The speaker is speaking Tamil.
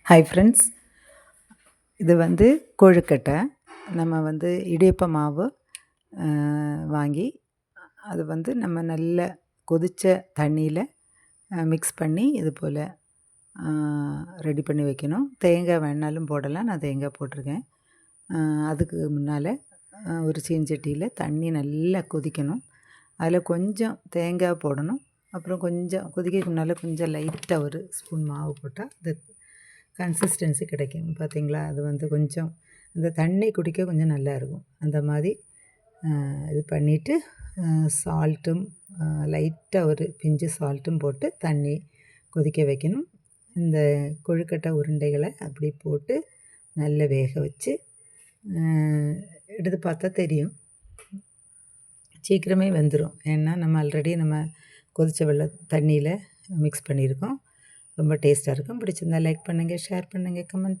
ஹாய் ஃப்ரெண்ட்ஸ், இது வந்து கொழுக்கட்டை. நம்ம இடியப்ப மாவு வாங்கி அது நம்ம நல்ல கொதித்த தண்ணியில் மிக்ஸ் பண்ணி இது போல் ரெடி பண்ணி வைக்கணும். தேங்காய் வேணாலும் போடலாம், நான் தேங்காய் போட்டிருக்கேன். அதுக்கு முன்னால் ஒரு சீன்சட்டியில் தண்ணி நல்லா கொதிக்கணும். அதில் கொஞ்சம் தேங்காய் போடணும். அப்புறம் கொஞ்சம் கொதிக்க முன்னால் கொஞ்சம் லைட்டாக ஒரு ஸ்பூன் மாவு போட்டால் அது கன்சிஸ்டன்சி கிடைக்கும். பார்த்திங்களா, அது கொஞ்சம் அந்த தண்ணி குடிக்க கொஞ்சம் நல்லாயிருக்கும். அந்த மாதிரி இது பண்ணிவிட்டு சால்ட்டும் லைட்டாக ஒரு பிஞ்சு சால்ட்டும் போட்டு தண்ணி கொதிக்க வைக்கணும். இந்த கொழுக்கட்டை உருண்டைகளை அப்படி போட்டு நல்லா வேக வச்சு எடுத்து பார்த்தா தெரியும், சீக்கிரமே வெந்துடும். ஏன்னா நம்ம ஆல்ரெடி கொதித்த தண்ணியில் மிக்ஸ் பண்ணியிருக்கோம். ரொம்ப டேஸ்ட்டாக இருக்கும். பிடிச்சிருந்தா லைக் பண்ணுங்கள், ஷேர் பண்ணுங்கள், கமெண்ட்